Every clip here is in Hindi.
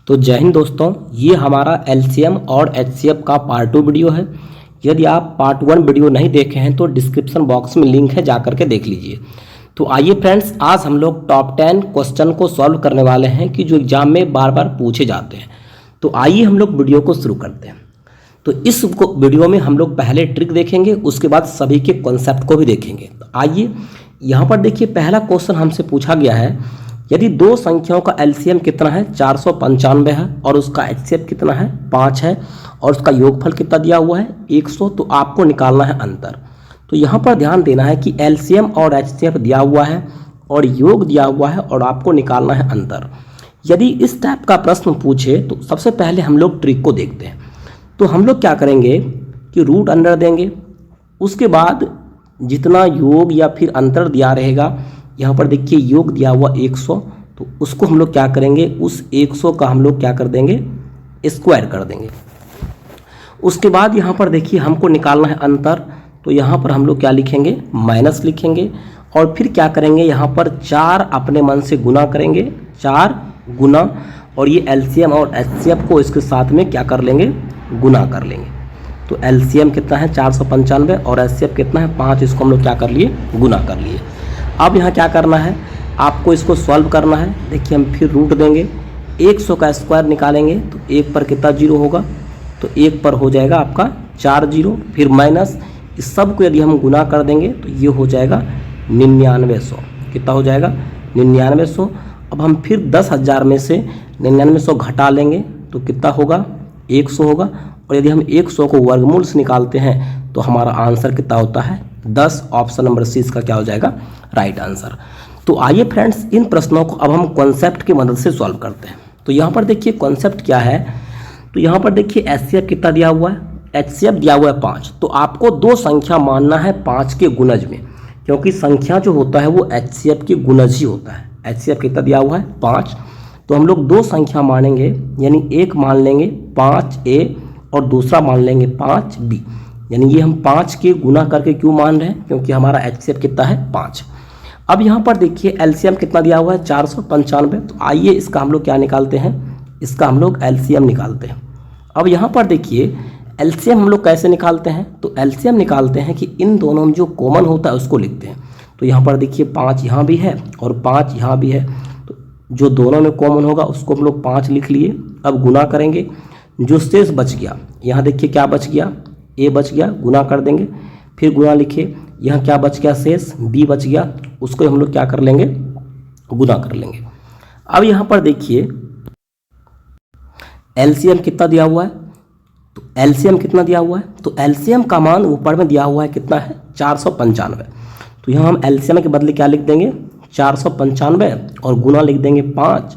तो जय हिंद दोस्तों, ये हमारा एलसीएम और एचसीएफ का पार्ट 2 वीडियो है। यदि आप पार्ट 1 वीडियो नहीं देखे हैं तो डिस्क्रिप्शन बॉक्स में लिंक है, जा करके देख लीजिए। तो आइए फ्रेंड्स, आज हम लोग टॉप 10 क्वेश्चन को सॉल्व करने वाले हैं कि जो एग्जाम में बार बार पूछे जाते हैं। तो आइए हम लोग वीडियो को शुरू करते हैं। तो इस वीडियो में हम लोग पहले ट्रिक देखेंगे, उसके बाद सभी के कॉन्सेप्ट को भी देखेंगे। तो आइए यहाँ पर देखिए, पहला क्वेश्चन हमसे पूछा गया है, यदि दो संख्याओं का एलसीएम कितना है 495 है और उसका एचसीएफ कितना है 5 है और उसका योगफल कितना दिया हुआ है 100, तो आपको निकालना है अंतर। तो यहाँ पर ध्यान देना है कि एलसीएम और एचसीएफ दिया हुआ है और योग दिया हुआ है और आपको निकालना है अंतर। यदि इस टाइप का प्रश्न पूछे तो सबसे पहले हम लोग ट्रिक को देखते हैं। तो हम लोग क्या करेंगे कि रूट अंडर देंगे, उसके बाद जितना योग या फिर अंतर दिया रहेगा, यहाँ पर देखिए योग दिया हुआ 100, तो उसको हम लोग क्या करेंगे, उस 100 का हम लोग क्या कर देंगे, स्क्वायर कर देंगे। उसके बाद यहाँ पर देखिए हमको निकालना है अंतर, तो यहाँ पर हम लोग क्या लिखेंगे, माइनस लिखेंगे और फिर क्या करेंगे, यहाँ पर 4 अपने मन से गुना करेंगे, 4 गुना, और ये एलसीएम और एचसीएफ को इसके साथ में क्या कर लेंगे, गुना कर लेंगे। तो एलसीएम कितना है 495 और एचसीएफ कितना है 5, इसको हम लोग क्या कर लिए, गुना कर लिए। अब यहाँ क्या करना है, आपको इसको सॉल्व करना है। देखिए हम फिर रूट देंगे, 100 का स्क्वायर निकालेंगे तो 1 पर कितना जीरो होगा, तो 1 पर हो जाएगा आपका 4 जीरो, फिर माइनस, इस सब को यदि हम गुना कर देंगे तो ये हो जाएगा 9900। कितना हो जाएगा, 9900। अब हम फिर 10,000 में से 9900 घटा लेंगे तो कितना होगा, 100 होगा। और यदि हम 100 को वर्गमूल से निकालते हैं तो हमारा आंसर कितना होता है 10। ऑप्शन नंबर सी इसका क्या हो जाएगा, राइट आंसर। तो आइए फ्रेंड्स, इन प्रश्नों को अब हम कॉन्सेप्ट की मदद से सॉल्व करते हैं। तो यहाँ पर देखिए कॉन्सेप्ट क्या है, तो यहाँ पर देखिए एचसीएफ कितना दिया हुआ है, एचसीएफ दिया हुआ है 5। तो आपको दो संख्या मानना है 5 के गुणज में, क्योंकि संख्या जो होता है वो एचसीएफ के गुणज ही होता है। एचसीएफ कितना दिया हुआ है 5, तो हम लोग दो संख्या मानेंगे, यानी एक मान लेंगे 5a और दूसरा मान लेंगे 5b। यानी ये हम 5 के गुना करके क्यों मान रहे हैं, क्योंकि हमारा एचसीएफ कितना है 5। अब यहाँ पर देखिए एलसीएम कितना दिया हुआ है 495। तो आइए इसका हम लोग क्या निकालते हैं, इसका हम लोग एलसीएम निकालते हैं। अब यहाँ पर देखिए एलसीएम हम लोग कैसे निकालते हैं, तो एलसीएम निकालते हैं कि इन दोनों में जो कॉमन होता है उसको लिखते हैं। तो यहाँ पर देखिए 5 यहाँ भी है और 5 यहाँ भी है, तो जो दोनों में कॉमन होगा उसको हम लोग 5 लिख लिए। अब गुना करेंगे, जो शेष बच गया, यहाँ देखिए क्या बच गया, ए बच गया, गुना कर देंगे, फिर गुना लिखे, यहाँ क्या बच गया शेष, बी बच गया, उसको हम लोग क्या कर लेंगे, गुना कर लेंगे। अब यहाँ पर देखिए एलसीएम कितना दिया हुआ है, तो एलसीएम कितना दिया हुआ है, तो एलसीएम का मान ऊपर में दिया हुआ है कितना है 495। तो यहाँ हम एलसीएम के बदले क्या लिख देंगे 495 और गुना लिख देंगे 5।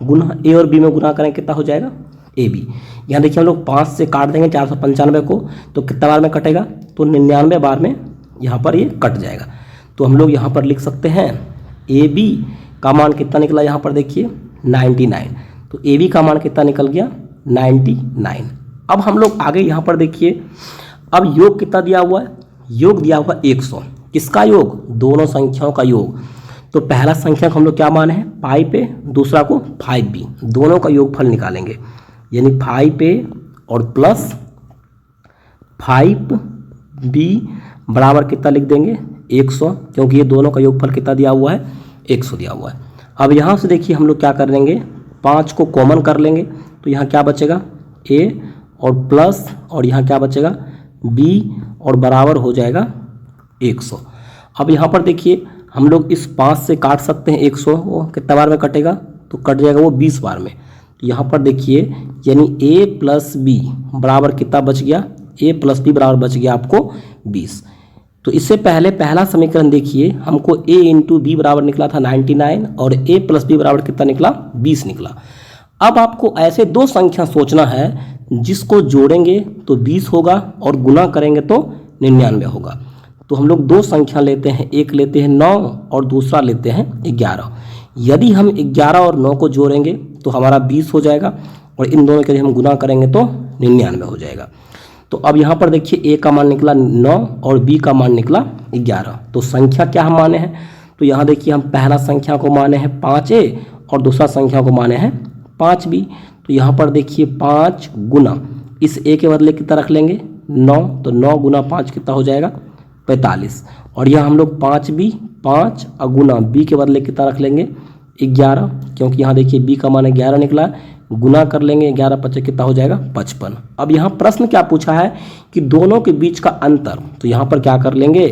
गुना ए और बी में गुना करें कितना हो जाएगा, ए बी। यहाँ देखिए हम लोग 5 से काट देंगे 495 को, तो कितना बार में कटेगा, तो 99 बार में यहाँ पर ये कट जाएगा। तो हम लोग यहाँ पर लिख सकते हैं ए बी का मान कितना निकला, यहाँ पर देखिए 99। तो ए बी का मान कितना निकल गया 99। अब हम लोग आगे यहाँ पर देखिए, अब योग कितना दिया हुआ है, योग दिया हुआ 100। किसका योग, दोनों संख्याओं का योग। तो पहला संख्या को हम लोग क्या माने हैं 5a, दूसरा को 5b, दोनों का योगफल निकालेंगे। यानी 5a और प्लस 5b बराबर कितना लिख देंगे 100, क्योंकि ये दोनों का योगफल कितना दिया हुआ है 100 दिया हुआ है। अब यहाँ से देखिए हम लोग क्या कर लेंगे, 5 को कॉमन कर लेंगे, तो यहाँ क्या बचेगा a और प्लस, और यहाँ क्या बचेगा b और बराबर हो जाएगा 100। अब यहाँ पर देखिए हम लोग इस 5 से काट सकते हैं 100, वो कितना बार में कटेगा, तो कट जाएगा वो 20 बार में। तो यहाँ पर देखिए यानी a प्लस बी बराबर कितना बच गया, a प्लस बी बराबर बच गया आपको 20। तो इससे पहले पहला समीकरण देखिए, हमको a इंटू बी बराबर निकला था 99 और a प्लस बी बराबर कितना निकला 20 निकला। अब आपको ऐसे दो संख्या सोचना है जिसको जोड़ेंगे तो 20 होगा और गुना करेंगे तो 99 होगा। तो हम लोग दो संख्या लेते हैं, एक लेते हैं 9 और दूसरा लेते हैं 11। यदि हम 11 और 9 को जोड़ेंगे तो हमारा 20 हो जाएगा और इन दोनों के यदि हम गुना करेंगे तो 99 हो जाएगा। तो अब यहाँ पर देखिए a का मान निकला 9 और b का मान निकला 11। तो संख्या क्या हम माने हैं, तो यहाँ देखिए हम पहला संख्या को माने हैं 5a और दूसरा संख्या को माने हैं 5 भी, तो यहाँ पर देखिए 5 गुना इस ए के बदले कितना रख लेंगे 9, तो 9 गुना 5 कितना हो जाएगा 45। और यहाँ हम लोग 5 भी 5 और गुना बी के बदले कितना रख लेंगे 11, क्योंकि यहाँ देखिए बी का मान 11 निकला, गुना कर लेंगे 11 पच्चीस कितना हो जाएगा 55। अब यहाँ प्रश्न क्या पूछा है कि दोनों के बीच का अंतर, तो यहाँ पर क्या कर लेंगे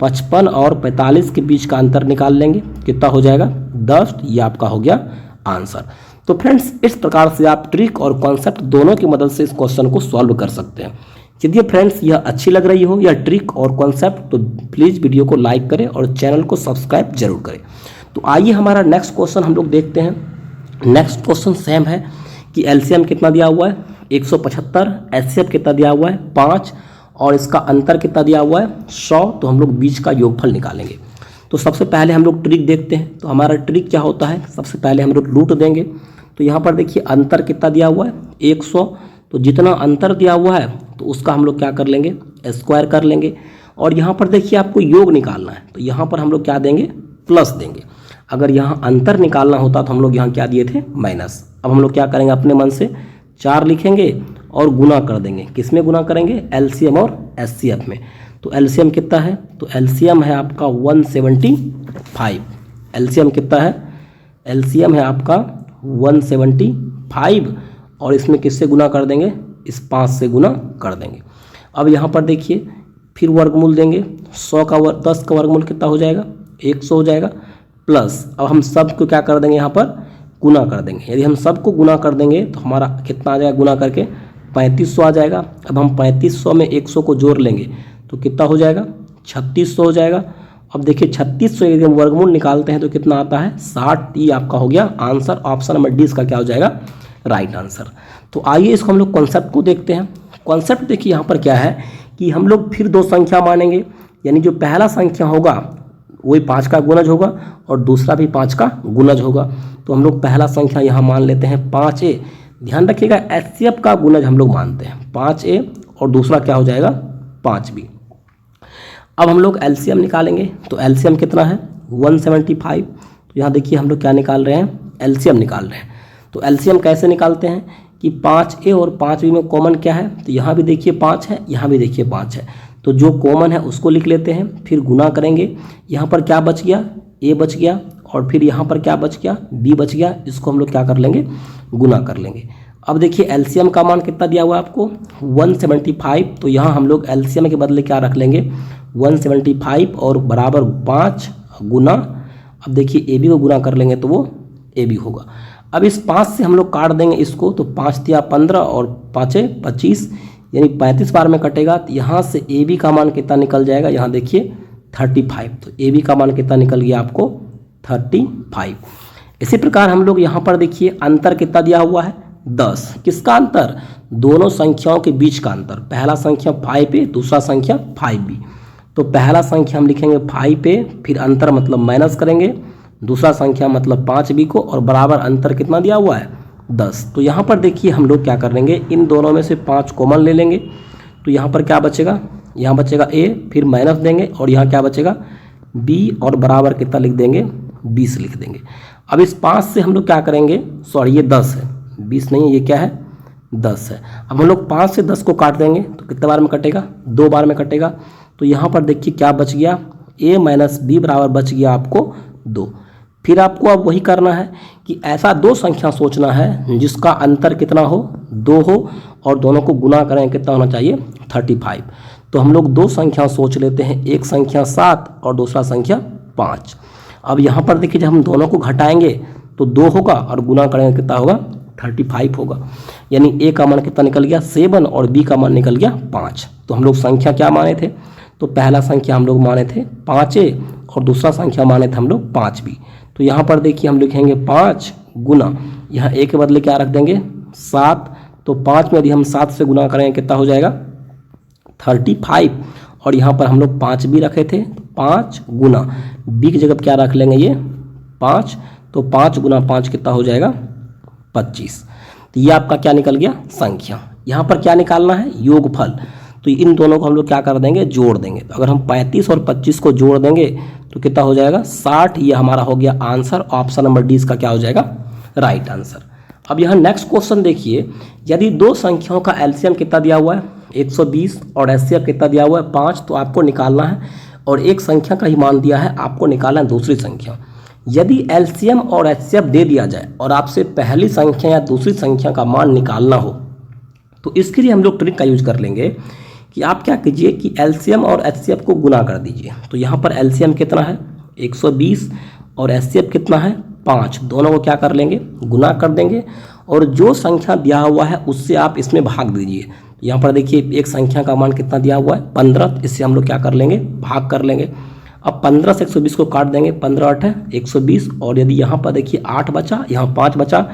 55 और 45 के बीच का अंतर निकाल लेंगे, कितना हो जाएगा 10। ये आपका हो गया आंसर। तो फ्रेंड्स इस प्रकार से आप ट्रिक और कॉन्सेप्ट दोनों की मदद से इस क्वेश्चन को सॉल्व कर सकते हैं। यदि फ्रेंड्स यह अच्छी लग रही हो यह ट्रिक और कॉन्सेप्ट, तो प्लीज़ वीडियो को लाइक करें और चैनल को सब्सक्राइब जरूर करें। तो आइए हमारा नेक्स्ट क्वेश्चन हम लोग देखते हैं। नेक्स्ट क्वेश्चन सेम है कि एलसीएम कितना दिया हुआ है 175, एचसीएफ कितना दिया हुआ है 5 और इसका अंतर कितना दिया हुआ है 100। तो हम लोग बीच का योगफल निकालेंगे। तो सबसे पहले हम लोग ट्रिक देखते हैं। तो हमारा ट्रिक क्या होता है, सबसे पहले हम लोग रूट देंगे। तो यहाँ पर देखिए अंतर कितना दिया हुआ है 100, तो जितना अंतर दिया हुआ है तो उसका हम लोग क्या कर लेंगे स्क्वायर कर लेंगे। और यहाँ पर देखिए आपको योग निकालना है, तो यहाँ पर हम लोग क्या देंगे प्लस देंगे। अगर यहाँ अंतर निकालना होता तो हम लोग यहाँ क्या दिए थे माइनस। अब हम लोग क्या करेंगे अपने मन से 4 लिखेंगे और गुना कर देंगे। किस में गुना करेंगे एलसीएम और एचसीएफ में। तो एलसीएम कितना है, तो एलसीएम है आपका 175। एलसीएम कितना है, एलसीएम है आपका 175 और इसमें किससे गुना कर देंगे इस 5 से गुना कर देंगे। अब यहाँ पर देखिए फिर वर्गमूल देंगे, 10 का वर्गमूल कितना हो जाएगा 100 हो जाएगा, प्लस अब हम सब को क्या कर देंगे यहाँ पर गुना कर देंगे। यदि हम सबको गुना कर देंगे तो हमारा कितना आ जाएगा गुना करके 3500 आ जाएगा। अब हम 3500 में 100 को जोड़ लेंगे तो कितना हो जाएगा 3600 हो जाएगा। अब देखिए 3600 यदि हम वर्गमूल निकालते हैं तो कितना आता है 60। ये आपका हो गया आंसर। ऑप्शन नंबर डी इसका क्या हो जाएगा राइट आंसर। तो आइए इसको हम लोग कॉन्सेप्ट को देखते हैं। कॉन्सेप्ट देखिए यहाँ पर क्या है कि हम लोग फिर 2 संख्या मानेंगे, यानी जो पहला संख्या होगा वही 5 का गुणज होगा और दूसरा भी 5 का गुणज होगा। तो हम लोग पहला संख्या यहाँ मान लेते हैं 5a। ध्यान रखिएगा एचसीएफ का गुणज हम लोग मानते हैं 5a और दूसरा क्या हो जाएगा 5b। अब हम लोग एलसीएम निकालेंगे। तो एलसीएम कितना है 175। तो यहाँ देखिए हम लोग क्या निकाल रहे हैं एलसीएम निकाल रहे हैं। तो एलसीएम कैसे निकालते हैं कि 5a और 5b में कॉमन क्या है, तो यहाँ भी देखिए 5 है, यहाँ भी देखिए 5 है, तो जो कॉमन है उसको लिख लेते हैं, फिर गुना करेंगे। यहाँ पर क्या बच गया a बच गया और फिर यहाँ पर क्या बच गया b बच गया। इसको हम लोग क्या कर लेंगे गुना कर लेंगे। अब देखिए एलसीएम का मान कितना दिया हुआ है आपको 175। तो यहाँ हम लोग एलसीएम के बदले क्या रख लेंगे 175 और बराबर 5 गुना। अब देखिए ए बी को गुना कर लेंगे तो वो ए बी होगा। अब इस 5 से हम लोग काट देंगे इसको, तो 5 दिया 15 और 5 25 यानी 35 बार में कटेगा। तो यहाँ से ए बी का मान कितना निकल जाएगा, यहाँ देखिए 35। तो ए बी का मान कितना निकल गया आपको 35। इसी प्रकार हम लोग यहाँ पर देखिए अंतर कितना दिया हुआ है 10। किसका अंतर, दोनों संख्याओं के बीच का अंतर। पहला संख्या 5a दूसरा संख्या 5b। तो पहला संख्या हम लिखेंगे 5a, फिर अंतर मतलब माइनस करेंगे, दूसरा संख्या मतलब 5b को, और बराबर अंतर कितना दिया हुआ है 10। तो यहाँ पर देखिए हम लोग क्या कर लेंगे इन दोनों में से 5 कॉमन ले लेंगे। तो यहाँ पर क्या बचेगा, यहाँ बचेगा a, फिर माइनस देंगे और यहाँ क्या बचेगा b और बराबर कितना लिख देंगे 20 लिख देंगे। अब इस 5 से हम लोग क्या करेंगे, सॉरी ये 10 है 20 नहीं है, ये क्या है 10 है। अब हम लोग 5 से 10 को काट देंगे तो कितने बार में कटेगा 2 बार में कटेगा। तो यहाँ पर देखिए क्या बच गया a माइनस बी बराबर बच गया आपको 2। फिर आपको अब वही करना है कि ऐसा 2 संख्या सोचना है जिसका अंतर कितना हो 2 हो और दोनों को गुना करें कितना होना चाहिए 35। तो हम लोग 2 संख्या सोच लेते हैं, एक संख्या 7 और दूसरा संख्या 5। अब यहाँ पर देखिए जब हम दोनों को घटाएंगे तो 2 होगा और गुना करेंगे कितना होगा 35 होगा। यानी a का मान कितना निकल गया 7 और b का मान निकल गया 5। तो हम लोग संख्या क्या माने थे, तो पहला संख्या हम लोग माने थे 5a और दूसरा संख्या माने थे हम लोग 5b। तो यहाँ पर देखिए हम लिखेंगे 5 गुना, यहाँ a के बदले क्या रख देंगे 7। तो 5 में यदि हम 7 से गुना करेंगे कितना हो जाएगा 35। और यहाँ पर हम लोग 5b रखे थे, 5 गुना b की जगह क्या रख लेंगे ये 5। तो 5 गुना 5 कितना हो जाएगा 25। तो ये आपका क्या निकल गया संख्या। यहाँ पर क्या निकालना है योगफल। तो इन दोनों को हम लोग क्या कर देंगे जोड़ देंगे। तो अगर हम 35 और 25 को जोड़ देंगे तो कितना हो जाएगा 60। ये हमारा हो गया आंसर। ऑप्शन नंबर डी इसका क्या हो जाएगा राइट आंसर। अब यहाँ नेक्स्ट क्वेश्चन देखिए, यदि दो संख्याओं का एलसीएम कितना दिया हुआ है 120 और एचसीएफ कितना दिया हुआ है 5, तो आपको निकालना है, और एक संख्या का ही मान दिया है, आपको निकालना है दूसरी संख्या। यदि एलसीएम और एचसीएफ दे दिया जाए और आपसे पहली संख्या या दूसरी संख्या का मान निकालना हो, तो इसके लिए हम लोग ट्रिक का यूज कर लेंगे कि आप क्या कीजिए कि एलसीएम और एचसीएफ को गुना कर दीजिए। तो यहाँ पर एलसीएम कितना है 120 और एचसीएफ कितना है 5, दोनों को क्या कर लेंगे गुना कर देंगे, और जो संख्या दिया हुआ है उससे आप इसमें भाग दीजिए। यहाँ पर देखिए एक संख्या का मान कितना दिया हुआ है 15, इससे हम लोग क्या कर लेंगे भाग कर लेंगे। अब 15 से 120 को काट देंगे, 15 8 है 120, और यदि यहाँ पर देखिए 8 बचा, यहाँ 5 बचा,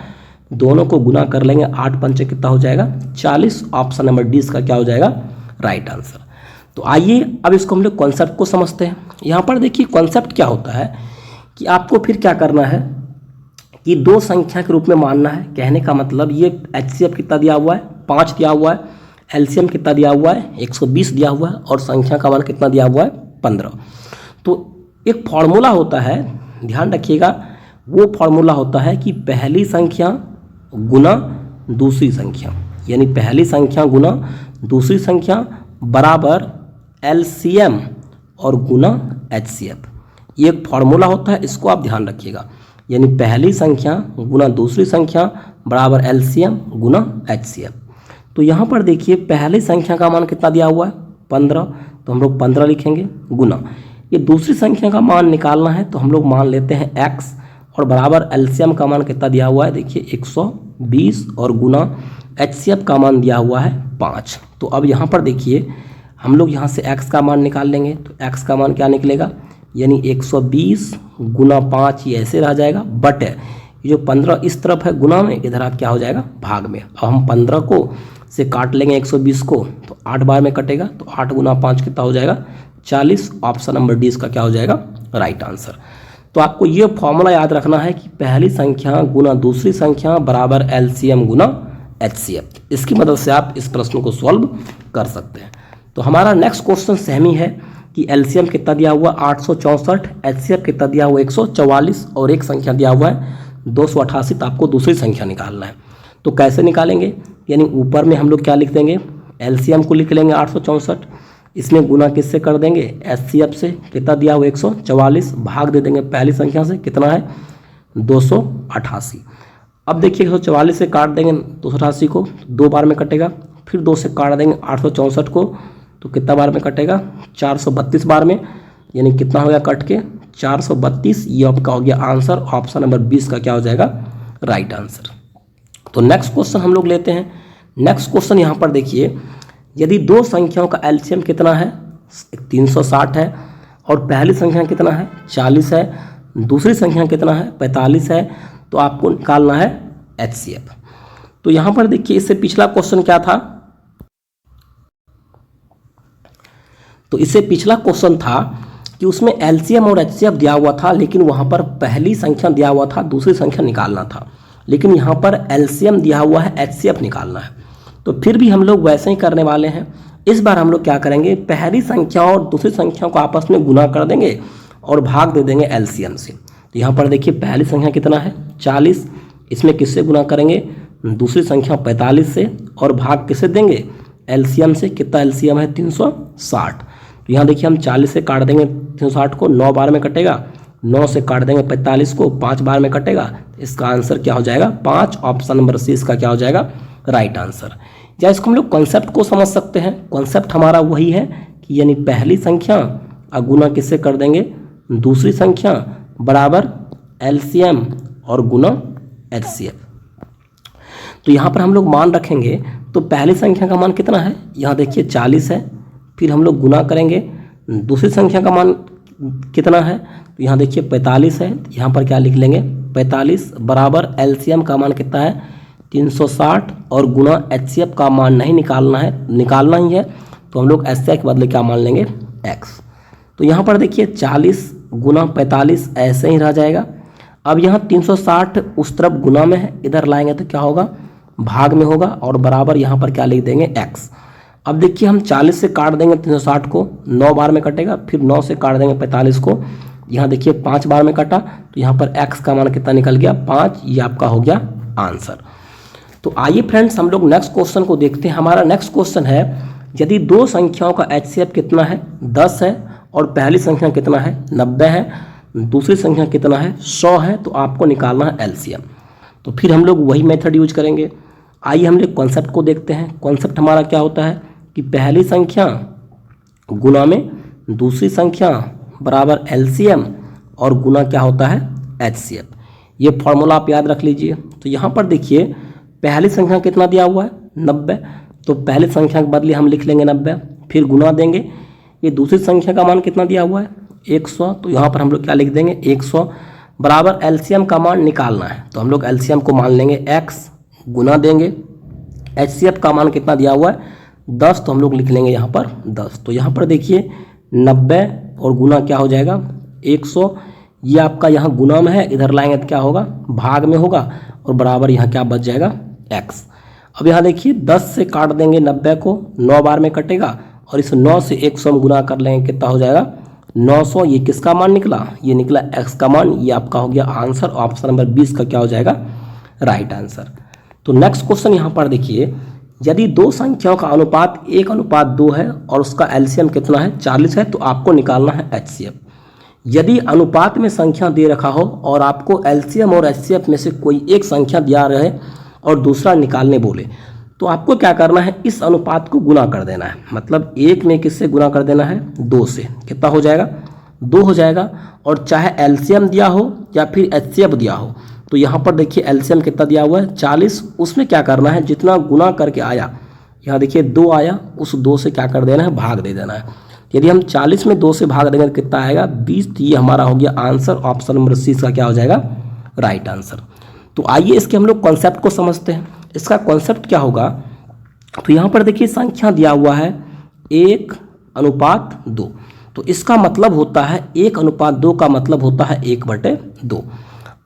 दोनों को गुना कर लेंगे, 8 पंचे कितना हो जाएगा 40। ऑप्शन नंबर डी इसका क्या हो जाएगा राइट आंसर। तो आइए अब इसको हम लोग कॉन्सेप्ट को समझते हैं। यहाँ पर देखिए कॉन्सेप्ट क्या होता है कि आपको फिर क्या करना है कि दो संख्या के रूप में मानना है। कहने का मतलब ये एचसीएफ कितना दिया हुआ है 5 दिया हुआ है, एलसीएम कितना दिया हुआ है 120 दिया हुआ है, और संख्या का मान कितना दिया हुआ है 15। तो एक फॉर्मूला होता है, ध्यान रखिएगा, वो फॉर्मूला होता है कि पहली संख्या गुना दूसरी संख्या, यानी पहली संख्या गुना दूसरी संख्या बराबर एलसीएम और गुना एचसीएफ। ये एक फॉर्मूला होता है, इसको आप ध्यान रखिएगा, यानी पहली संख्या गुना दूसरी संख्या बराबर एलसीएम गुना एचसीएफ। तो यहाँ पर देखिए पहली संख्या का मान कितना दिया हुआ है 15, तो हम लोग 15 लिखेंगे, गुना ये दूसरी संख्या का मान निकालना है, तो हम लोग मान लेते हैं x, और बराबर एलसीएम का मान कितना दिया हुआ है देखिए 120, और गुना एचसीएफ का मान दिया हुआ है 5। तो अब यहाँ पर देखिए हम लोग यहाँ से x का मान निकाल लेंगे, तो x का मान क्या निकलेगा, यानी 120 गुना 5 ये ऐसे रह जाएगा, बट ये जो 15 इस तरफ है गुना में, इधर आप क्या हो जाएगा भाग में। अब हम 15 को से काट लेंगे 120 को, तो 8 बार में कटेगा, तो 8 गुना 5 कितना हो जाएगा 40। ऑप्शन नंबर डी इसका क्या हो जाएगा राइट आंसर। तो आपको ये फॉर्मूला याद रखना है कि पहली संख्या गुना दूसरी संख्या बराबर एलसीएम गुना एचसीएफ। इसकी मदद से आप इस प्रश्न को सॉल्व कर सकते हैं। तो हमारा नेक्स्ट क्वेश्चन सेम ही है कि एलसीएम कितना दिया हुआ 864, एचसीएफ कितना दिया हुआ 144, और एक संख्या दिया हुआ है 288। तो आपको दूसरी संख्या निकालना है। तो कैसे निकालेंगे, यानी ऊपर में हम लोग क्या लिख देंगे, एलसीएम को लिख लेंगे 864, इसमें गुना किससे कर देंगे एचसीएफ से, कितना दिया हुआ 144, भाग दे देंगे पहली संख्या से, कितना है 288। अब देखिए 144 से काट देंगे 288 को, 2 बार में कटेगा, फिर 2 से काट देंगे 864 को, तो कितना बार में कटेगा 432 बार में, यानी कितना हो गया कट के 432। ये आपका हो गया आंसर। ऑप्शन नंबर 20 का क्या हो जाएगा राइट आंसर। तो नेक्स्ट क्वेश्चन हम लोग लेते हैं। नेक्स्ट क्वेश्चन यहाँ पर देखिए, यदि दो संख्याओं का एलसीएम कितना है 360 है, और पहली संख्या कितना है 40 है, दूसरी संख्या कितना है 45 है, तो आपको निकालना है एचसीएफ। तो यहाँ पर देखिए इससे पिछला क्वेश्चन क्या था, तो इससे पिछला क्वेश्चन था कि उसमें एलसीएम और एचसीएफ दिया हुआ था, लेकिन वहाँ पर पहली संख्या दिया हुआ था, दूसरी संख्या निकालना था, लेकिन यहाँ पर एलसीएम दिया हुआ है, एचसीएफ निकालना है। तो फिर भी हम लोग वैसे ही करने वाले हैं। इस बार हम लोग क्या करेंगे, पहली संख्या और दूसरी संख्या को आपस में गुना कर देंगे और भाग दे देंगे एलसीएम से। तो यहाँ पर देखिए पहली संख्या कितना है 40, इसमें किससे गुना करेंगे दूसरी संख्या 45 से, और भाग किससे देंगे एलसीएम से। कितना एलसीएम है 360। तो यहाँ देखिए हम 40 से काट देंगे 360 को, 9 बार में कटेगा, 9 से काट देंगे 45 को, 5 बार में कटेगा। इसका आंसर क्या हो जाएगा 5। ऑप्शन नंबर सी इसका क्या हो जाएगा राइट आंसर। या इसको हम लोग कॉन्सेप्ट को समझ सकते हैं। कॉन्सेप्ट हमारा वही है कि यानी पहली संख्या गुना किससे कर देंगे दूसरी संख्या बराबर एलसीएम और गुना एचसीएफ। तो यहाँ पर हम लोग मान रखेंगे, तो पहली संख्या का मान कितना है, यहाँ देखिए 40 है, फिर हम लोग गुना करेंगे दूसरी संख्या का मान कितना है, तो यहाँ देखिए 45 है, यहाँ पर क्या लिख लेंगे 45 बराबर एलसीएम का मान कितना है 360, और गुना एचसीएफ का मान नहीं निकालना है, निकालना ही है, तो हम लोग एचसीएफ के बदले क्या मान लेंगे x। तो यहाँ पर देखिए 40 गुना 45 ऐसे ही रह जाएगा। अब यहाँ 360 उस तरफ गुना में है, इधर लाएंगे तो क्या होगा भाग में होगा, और बराबर यहाँ पर क्या लिख देंगे x। अब देखिए हम 40 से काट देंगे 360 को, 9 बार में कटेगा, फिर 9 से काट देंगे 45 को, यहाँ देखिए 5 बार में कटा, तो यहाँ पर x का मान कितना निकल गया 5। ये आपका हो गया आंसर। तो आइए फ्रेंड्स हम लोग नेक्स्ट क्वेश्चन को देखते हैं। हमारा नेक्स्ट क्वेश्चन है, यदि दो संख्याओं का HCF कितना है 10 है और पहली संख्या कितना है 90 है, दूसरी संख्या कितना है 100 है, तो आपको निकालना है LCM। तो फिर हम लोग वही मेथड यूज करेंगे। आइए हम लोग कॉन्सेप्ट को देखते हैं। कॉन्सेप्ट हमारा क्या होता है कि पहली संख्या गुना में दूसरी संख्या बराबर LCM और गुना क्या होता है HCF। ये फॉर्मूला आप याद रख लीजिए। तो यहाँ पर देखिए पहली संख्या कितना दिया हुआ है 90, तो पहली संख्या के बदले हम लिख लेंगे 90, फिर गुना देंगे। ये दूसरी संख्या का मान कितना दिया हुआ है 100, तो यहाँ पर हम लोग क्या लिख देंगे 100 बराबर LCM का मान निकालना है। तो हम लोग LCM को मान लेंगे x, गुना देंगे। HCF का मान कितना दिया हुआ है 10, तो हम लोग लिख लेंगे यहाँ पर 10। तो यहाँ पर देखिए 90 और गुना क्या हो जाएगा 100। ये आपका यहाँ गुना में है, इधर लाएंगे तो क्या होगा भाग में होगा, और बराबर यहाँ क्या बच जाएगा x। अब यहाँ देखिए 10 से काट देंगे 90 को, 9 बार में कटेगा, और इस 9 से 100 में गुना कर लेंगे, कितना हो जाएगा 900। ये किसका मान निकला, ये निकला x का मान। ये आपका हो गया आंसर। ऑप्शन नंबर 20 का क्या हो जाएगा राइट आंसर। तो नेक्स्ट क्वेश्चन यहाँ पर देखिए, यदि दो संख्याओं का अनुपात 1:2 है और उसका LCM कितना है 40 है, तो आपको निकालना है HCF। यदि अनुपात में संख्या दे रखा हो और आपको LCM और HCF में से कोई एक संख्या दिया रहे और दूसरा निकालने बोले, तो आपको क्या करना है इस अनुपात को गुना कर देना है। मतलब 1 में किससे गुना कर देना है 2 से, कितना हो जाएगा 2 हो जाएगा। और चाहे LCM दिया हो या फिर HCF दिया हो, तो यहाँ पर देखिए LCM कितना दिया हुआ है 40, उसमें क्या करना है जितना गुना करके आया, यहाँ देखिए 2 आया, उस 2 से क्या कर देना है भाग दे देना है। यदि हम 40 में 2 से भाग देंगे तो कितना आएगा 20। तो ये हमारा हो गया आंसर। ऑप्शन नंबर C का क्या हो जाएगा राइट आंसर। तो आइए इसके हम लोग कॉन्सेप्ट को समझते हैं। इसका कॉन्सेप्ट क्या होगा, तो यहाँ पर देखिए संख्या दिया हुआ है 1:2, तो इसका मतलब होता है 1:2 का मतलब होता है 1/2।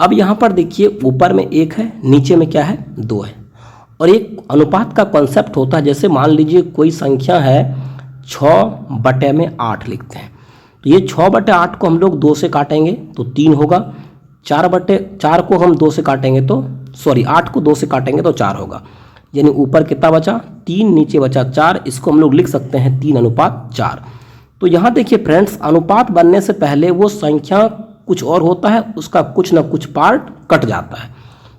अब यहाँ पर देखिए ऊपर में 1 है, नीचे में क्या है 2 है, और एक अनुपात का कॉन्सेप्ट होता है, जैसे मान लीजिए कोई संख्या है 6/8 लिखते हैं, तो ये 6/8 को हम लोग 2 से काटेंगे तो 3 होगा। 4/4 को हम 2 से काटेंगे तो 8 को 2 से काटेंगे तो 4 होगा। यानी ऊपर कितना बचा 3, नीचे बचा 4। इसको हम लोग लिख सकते हैं 3:4। तो यहाँ देखिए फ्रेंड्स, अनुपात बनने से पहले वो संख्या कुछ और होता है, उसका कुछ ना कुछ पार्ट कट जाता है।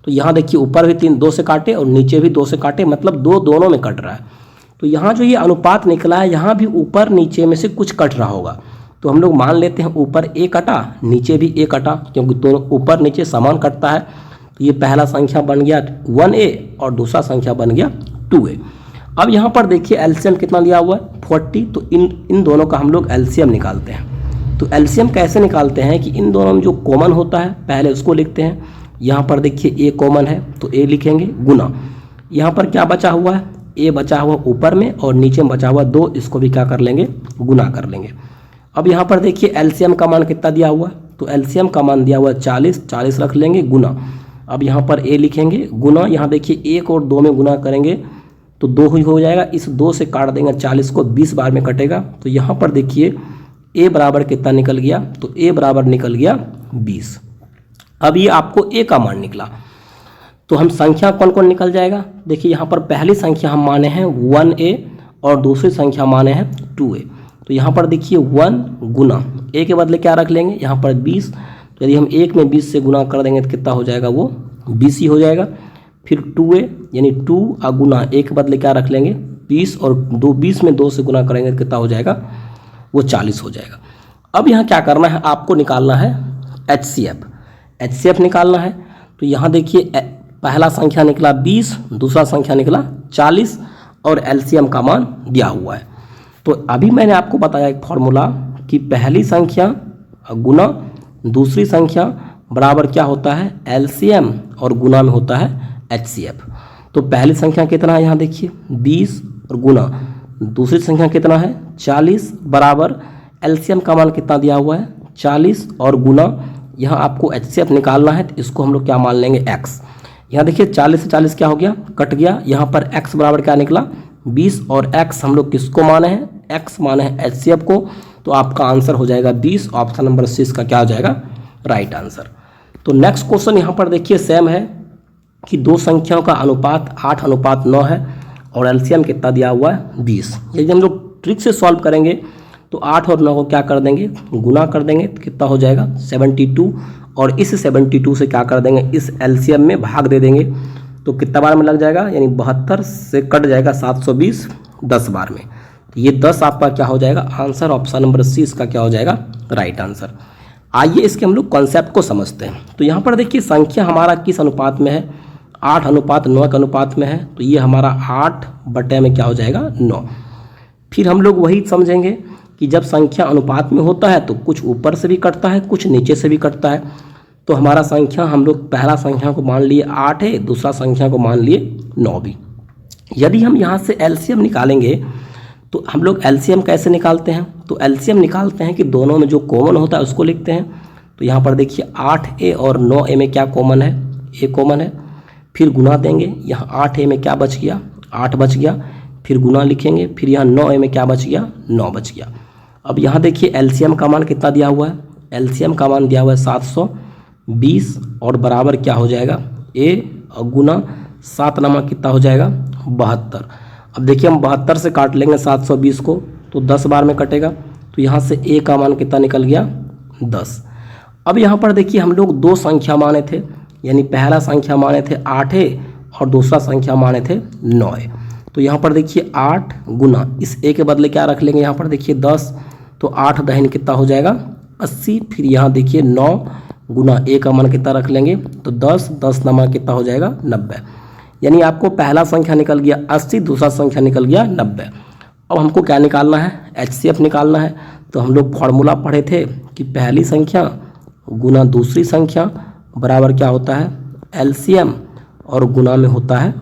तो यहाँ देखिए ऊपर भी 2 से काटे और नीचे भी 2 से काटे, मतलब 2 दोनों में कट रहा है। तो यहाँ जो ये अनुपात निकला है, यहाँ भी ऊपर नीचे में से कुछ कट रहा होगा। तो हम लोग मान लेते हैं ऊपर A कटा, नीचे भी A कटा, क्योंकि दोनों ऊपर नीचे समान कटता है। तो ये पहला संख्या बन गया 1A और दूसरा संख्या बन गया 2A। अब यहाँ पर देखिए LCM कितना दिया हुआ है 40, तो इन दोनों का हम लोग LCM निकालते हैं। तो LCM कैसे निकालते हैं कि इन दोनों में जो कॉमन होता है पहले उसको लिखते हैं। यहाँ पर देखिए A कॉमन है तो A लिखेंगे, गुना यहाँ पर क्या बचा हुआ है A बचा हुआ ऊपर में और नीचे में बचा हुआ 2, इसको भी क्या कर लेंगे गुना कर लेंगे। अब यहाँ पर देखिए LCM का मान कितना दिया हुआ है, तो LCM का मान दिया हुआ है 40 रख लेंगे, गुना। अब यहाँ पर A लिखेंगे, गुना। यहाँ देखिए 1 और 2 में गुना करेंगे तो 2 ही हो जाएगा। इस 2 से काट देंगे 40 को, 20 बार में कटेगा। तो यहाँ पर देखिए A बराबर कितना निकल गया, तो A बराबर निकल गया 20। अब ये आपको A का मान निकला, तो हम संख्या कौन कौन निकल जाएगा। देखिए यहाँ पर पहली संख्या हम माने हैं 1A और दूसरी संख्या माने हैं 2A। तो यहाँ पर देखिए 1 गुना A के बदले क्या रख लेंगे यहाँ पर 20। तो यदि हम 1 में 20 से गुना कर देंगे तो कितना हो जाएगा, वो 20 ही हो जाएगा। फिर 2A यानी 2 गुना A के बदले क्या रख लेंगे 20, और 20 में 2 से गुना करेंगे तो कितना हो जाएगा, वो 40 हो जाएगा। अब यहाँ क्या करना है, आपको निकालना है HCF निकालना है। तो यहाँ देखिए पहला संख्या निकला 20, दूसरा संख्या निकला 40, और LCM का मान दिया हुआ है। तो अभी मैंने आपको बताया एक फॉर्मूला कि पहली संख्या गुना दूसरी संख्या बराबर क्या होता है LCM, और गुना में होता है HCF। तो पहली संख्या कितना है, यहाँ देखिए 20 और गुना दूसरी संख्या कितना है 40, बराबर LCM का मान कितना दिया हुआ है 40, और गुना यहाँ आपको HCF निकालना है। तो इसको हम लोग क्या मान लेंगे x। यहाँ देखिए 40 से 40 क्या हो गया, कट गया। यहाँ पर x बराबर क्या निकला 20, और x हम लोग किसको माने हैं, x माने हैं HCF को। तो आपका आंसर हो जाएगा 20। ऑप्शन नंबर 6 का क्या हो जाएगा राइट आंसर। तो नेक्स्ट क्वेश्चन यहाँ पर देखिए सेम है, कि दो संख्याओं का अनुपात 8:9 है और एलसीएम कितना दिया हुआ है 20। यदि हम लोग ट्रिक से सॉल्व करेंगे तो 8 और 9 को क्या कर देंगे, गुना कर देंगे तो कितना हो जाएगा 72, और इस 72 से क्या कर देंगे, इस एलसीएम में भाग दे देंगे तो कितना बार में लग जाएगा, यानी 72 से कट जाएगा 720 10 बार में। तो ये 10 आपका क्या हो जाएगा आंसर, ऑप्शन नंबर सी इसका क्या हो जाएगा राइट आंसर। आइए इसके हम लोग कॉन्सेप्ट को समझते हैं। तो यहाँ पर देखिए संख्या हमारा किस अनुपात में है, 8:9 के अनुपात में है, तो ये हमारा 8 बटे में क्या हो जाएगा 9। फिर हम लोग वही समझेंगे कि जब संख्या अनुपात में होता है तो कुछ ऊपर से भी कटता है, कुछ नीचे से भी कटता है। तो हमारा संख्या हम लोग पहला संख्या को मान लिए 8 है, दूसरा संख्या को मान लिए 9 भी। यदि हम यहाँ से एलसीएम निकालेंगे तो हम लोग एलसीएम कैसे निकालते हैं, तो एलसीएम निकालते हैं कि दोनों में जो कॉमन होता है उसको लिखते हैं। तो यहाँ पर देखिए 8a और 9a में क्या कॉमन है, a कॉमन है, फिर गुना देंगे, यहाँ 8a में क्या बच गया 8 बच गया, फिर गुना लिखेंगे, फिर यहाँ 9a में क्या बच गया 9 बच गया। अब यहाँ देखिए एलसीएम का मान कितना दिया हुआ है, एलसीएम का मान दिया हुआ है 720 और बराबर क्या हो जाएगा a और गुना 7 नमक कितना हो जाएगा 72। अब देखिए हम 72 से काट लेंगे 720 को तो 10 बार में कटेगा, तो यहाँ से a का मान कितना निकल गया 10। अब यहाँ पर देखिए हम लोग दो संख्या माने थे, यानी पहला संख्या माने थे 8 और दूसरा संख्या माने थे 9। तो यहाँ पर देखिए 8 गुना इस a के बदले क्या रख लेंगे, यहाँ पर देखिए 10, तो 8 दहन कितना हो जाएगा 80, फिर यहाँ देखिए 9 गुना a का मान कितना रख लेंगे तो 10 नंबर कितना हो जाएगा 90। यानी आपको पहला संख्या निकल गया 80, दूसरा संख्या निकल गया 90। अब हमको क्या निकालना है, एचसीएफ निकालना है। तो हम लोग फॉर्मूला पढ़े थे कि पहली संख्या गुना दूसरी संख्या बराबर क्या होता है एलसीएम और गुना में होता है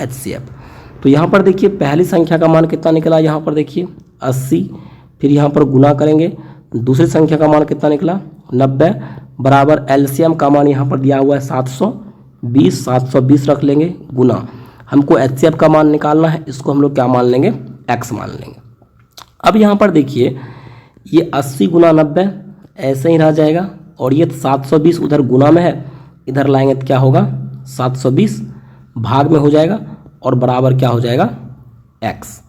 एचसीएफ। तो यहाँ पर देखिए पहली संख्या का मान कितना निकला, यहाँ पर देखिए 80, फिर यहाँ पर गुना करेंगे, दूसरी संख्या का मान कितना निकला 90 बराबर एलसीएम का मान यहाँ पर दिया हुआ है 720 रख लेंगे, गुना हमको एचसीएफ का मान निकालना है, इसको हम लोग क्या मान लेंगे x मान लेंगे। अब यहाँ पर देखिए ये 80 गुना 90 ऐसे ही रह जाएगा, और ये 720 उधर गुना में है, इधर लाएंगे तो क्या होगा 720 भाग में हो जाएगा और बराबर क्या हो जाएगा x।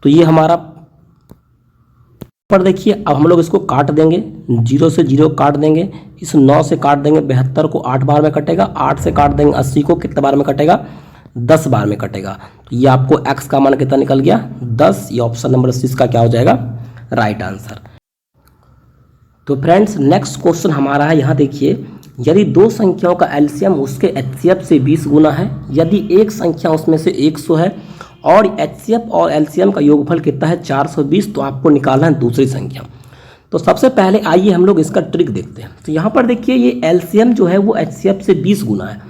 तो ये हमारा पर देखिए अब हम लोग इसको काट देंगे, 0 से 0 काट देंगे, इस 9 से काट देंगे 72 को 8 बार में कटेगा, 8 से काट देंगे 80 को कितने बार में कटेगा 10 बार में कटेगा। तो ये आपको x का मान कितना निकल गया 10। ये ऑप्शन नंबर सी का क्या हो जाएगा राइट आंसर। तो फ्रेंड्स नेक्स्ट क्वेश्चन हमारा है, यहाँ देखिए यदि दो संख्याओं का एलसीएम उसके एचसीएफ से 20 गुना है, यदि एक संख्या उसमें से 100 है और एचसीएफ और एलसीएम का योगफल कितना है 420, तो आपको निकालना है दूसरी संख्या। तो सबसे पहले आइए हम लोग इसका ट्रिक देखते हैं। तो यहाँ पर देखिए ये एलसीएम जो है वो एचसीएफ से 20 गुना है,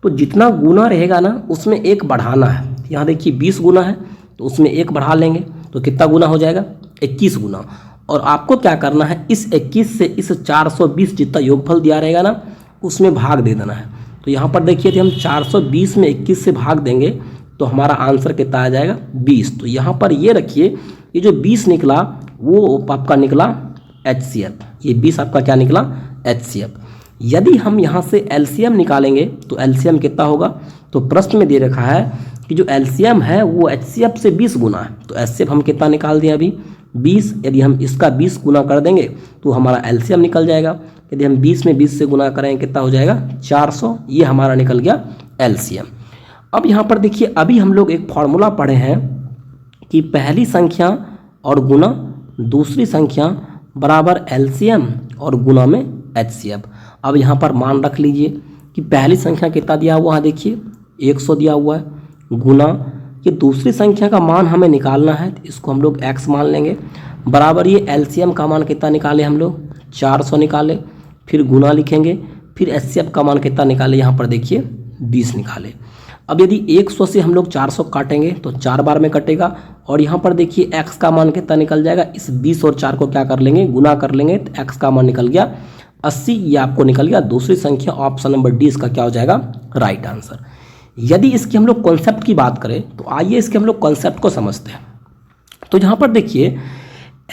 तो जितना गुना रहेगा ना उसमें एक बढ़ाना है। यहाँ देखिए 20 गुना है तो उसमें एक बढ़ा लेंगे तो कितना गुना हो जाएगा 21 गुना, और आपको क्या करना है इस 21 से इस 420 जितना योगफल दिया रहेगा ना उसमें भाग दे देना है। तो यहाँ पर देखिए यदि हम 420 में 21 से भाग देंगे तो हमारा आंसर कितना आ जाएगा 20। तो यहाँ पर ये रखिए ये जो 20 निकला वो आपका निकला एचसीएफ, ये 20 आपका क्या निकला एचसीएफ। यदि हम यहाँ से एलसीएम निकालेंगे तो एलसीएम कितना होगा, तो प्रश्न में दे रखा है कि जो एलसीएम है वो एचसीएफ से 20 गुना है, तो एचसीएफ हम कितना निकाल दिए अभी 20। यदि हम इसका 20 गुना कर देंगे तो हमारा एलसीएम निकल जाएगा। यदि हम 20 में 20 से गुना करेंगे कितना हो जाएगा 400, ये हमारा निकल गया एलसीएम। अब यहाँ पर देखिए अभी हम लोग एक फॉर्मूला पढ़े हैं कि पहली संख्या और गुना दूसरी संख्या बराबर एलसीएम और गुना में एचसीएफ। अब यहाँ पर मान रख लीजिए कि पहली संख्या कितना दिया हुआ है, देखिए 100 दिया हुआ है, गुना ये दूसरी संख्या का मान हमें निकालना है, तो इसको हम लोग x मान लेंगे, बराबर ये एलसीएम का मान कितना निकाले हम लोग 400 निकाले, फिर गुना लिखेंगे, फिर एचसीएफ का मान कितना निकाले यहाँ पर देखिए 20 निकाले। अब यदि 100 से हम लोग 400 काटेंगे तो 4 बार में कटेगा, और यहाँ पर देखिए x का मान कितना निकल जाएगा, इस 20 और 4 को क्या कर लेंगे गुना कर लेंगे, तो x का मान निकल गया 80। ये आपको निकल गया दूसरी संख्या, ऑप्शन नंबर डी इसका क्या हो जाएगा राइट आंसर। यदि इसकी हम लोग कॉन्सेप्ट की बात करें तो आइए इसके हम लोग कॉन्सेप्ट को समझते हैं। तो यहाँ पर देखिए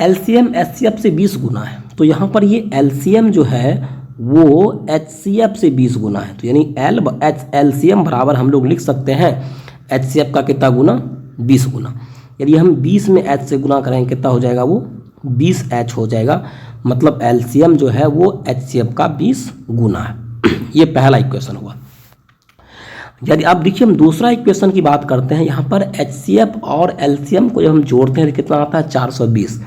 एलसीएम एचसीएफ से 20 गुना है, तो यहाँ पर ये एलसीएम जो है वो HCF से 20 गुना है। तो यानी LCM बराबर हम लोग लिख सकते हैं HCF का कितना गुना, 20 गुना। यदि हम 20 में H से गुना करेंगे कितना हो जाएगा, वो 20H हो जाएगा। मतलब LCM जो है वो HCF का 20 गुना है। ये पहला इक्वेशन हुआ। यदि आप देखिए हम दूसरा इक्वेशन की बात करते हैं, यहाँ पर HCF और LCM को जब हम जोड़ते हैं तो कितना आता है, 420।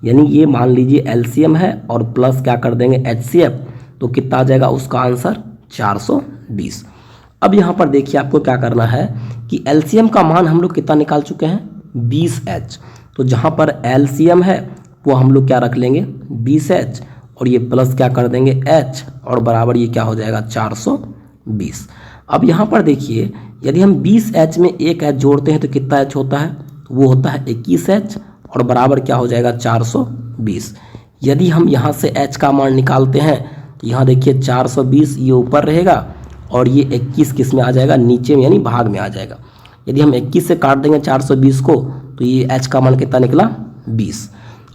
यानी ये मान लीजिए LCM है और प्लस क्या कर देंगे HCF, तो कितना आ जाएगा उसका आंसर 420। अब यहाँ पर देखिए आपको क्या करना है कि LCM का मान हम लोग कितना निकाल चुके हैं, 20H। तो जहाँ पर LCM है वो हम लोग क्या रख लेंगे, 20H, और ये प्लस क्या कर देंगे H, और बराबर ये क्या हो जाएगा 420। अब यहाँ पर देखिए यदि हम 20H में एक H जोड़ते हैं तो कितना H होता है, वो होता है 21H, और बराबर क्या हो जाएगा 420। यदि हम यहाँ से H का मान निकालते हैं तो यहाँ देखिए 420 ये ऊपर रहेगा और ये 21 किस में आ जाएगा, नीचे में, यानी भाग में आ जाएगा। यदि हम 21 से काट देंगे 420 को तो ये H का मान कितना निकला, 20।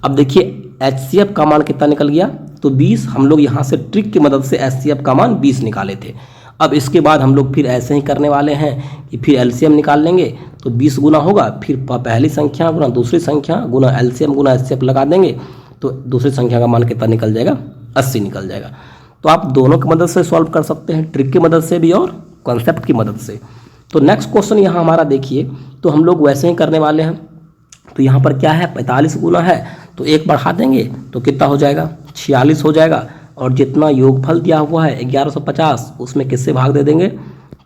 अब देखिए HCF का मान कितना निकल गया, तो 20। हम लोग यहाँ से ट्रिक की मदद से HCF का मान 20 निकाले थे। अब इसके बाद हम लोग फिर ऐसे ही करने वाले हैं कि फिर LCM निकाल लेंगे तो 20 गुना होगा, फिर पहली संख्या गुना दूसरी संख्या गुना LCM गुना HCF लगा देंगे तो दूसरी संख्या का मान कितना निकल जाएगा, 80 निकल जाएगा। तो आप दोनों की मदद से सॉल्व कर सकते हैं, ट्रिक की मदद से भी और कॉन्सेप्ट की मदद से। तो नेक्स्ट क्वेश्चन यहाँ हमारा देखिए, तो हम लोग वैसे ही करने वाले हैं। तो यहाँ पर क्या है, 45 गुना है तो एक बढ़ा देंगे तो कितना हो जाएगा, 46 हो जाएगा। और जितना योगफल दिया हुआ है 1150, उसमें किससे भाग दे देंगे,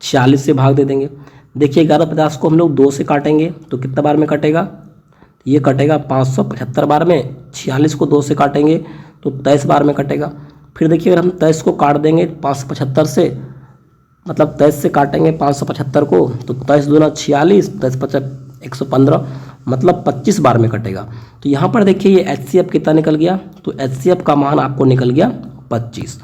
46 से भाग दे देंगे। देखिए 1150 को हम लोग 2 से काटेंगे तो कितना बार में कटेगा, ये कटेगा 575 बार में। 46 को 2 से काटेंगे तो 23 बार में कटेगा। फिर देखिए अगर हम 23 को काट देंगे 575 से, मतलब 23 से काटेंगे 575 को तो 23 दूना 46, 23 115, मतलब 25 बार में कटेगा। तो यहाँ पर देखिए ये HCF कितना निकल गया, तो HCF का मान आपको निकल गया 25।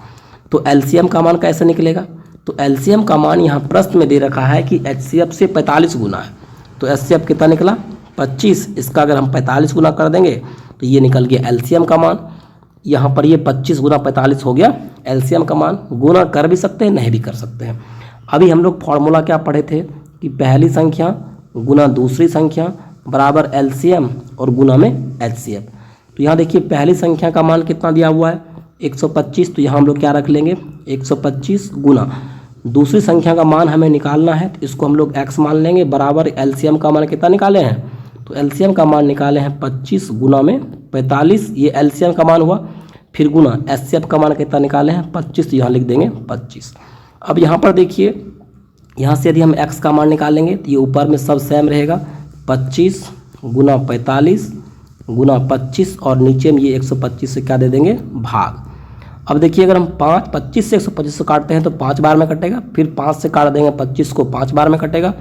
तो LCM का मान कैसे निकलेगा, तो LCM का मान यहाँ प्रश्न में दे रखा है कि HCF से 45 गुना है। तो HCF कितना निकला, 25। इसका अगर हम 45 गुना कर देंगे तो ये निकल गया LCM का मान। यहाँ पर ये 25 गुना 45 हो गया LCM का मान। गुना कर भी सकते हैं, नहीं भी कर सकते हैं। अभी हम लोग फॉर्मूला क्या पढ़े थे कि पहली संख्या गुना दूसरी संख्या बराबर LCM और गुना में HCF। तो यहाँ देखिए पहली संख्या का मान कितना दिया हुआ है, 125। तो यहाँ हम लोग क्या रख लेंगे, 125 गुना दूसरी संख्या का मान हमें निकालना है, तो इसको हम लोग x मान लेंगे बराबर LCM का मान कितना निकाले हैं, तो LCM का मान निकाले हैं 25 गुना में 45, ये LCM का मान हुआ। फिर गुना HCF का मान कितना निकाले हैं 25, तो यहाँ लिख देंगे 25। अब यहाँ पर देखिए यहाँ से यदि हम x का मान निकालेंगे तो ये ऊपर में सब सेम रहेगा, 25 गुना 45 गुना 25, और नीचे में ये 125 से क्या दे देंगे, भाग। अब देखिए अगर हम 25 से 125 से काटते हैं तो 5 बार में कटेगा, फिर 5 से काट देंगे 25 को, 5 बार में कटेगा।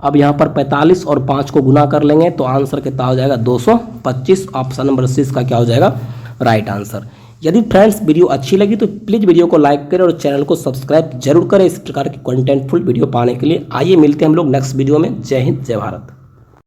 अब यहाँ पर 45 और 5 को गुना कर लेंगे तो आंसर कितना हो जाएगा, 225। ऑप्शन नंबर 6 का क्या हो जाएगा, राइट आंसर। यदि फ्रेंड्स वीडियो अच्छी लगी तो प्लीज़ वीडियो को लाइक करें और चैनल को सब्सक्राइब जरूर करें इस प्रकार की कंटेंटफुल वीडियो पाने के लिए। आइए मिलते हैं हम लोग नेक्स्ट वीडियो में। जय हिंद, जय भारत।